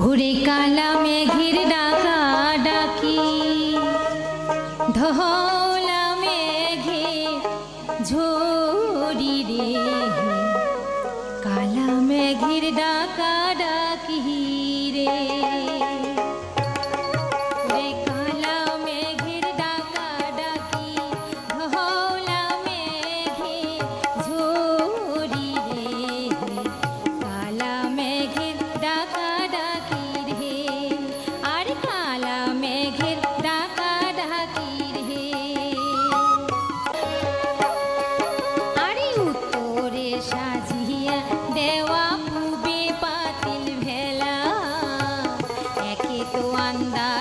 ওরে কালা মেঘের ডাকা ডাকি ধলা মেঘে ঝরি রে, কালা মেঘের ডাকা ডাকি রে। ওরে কালা মেঘের ডাকা ডাকি ধলা মেঘে ঝরি রে, কালা মেঘের ডাকা ডাকি রে, আর কালা মেঘের ডাকা ডাকি রে। আরে উত্তরে সাজিয়া দেওয়া পূবে পাতিল ভেলা, একে তো আন্দা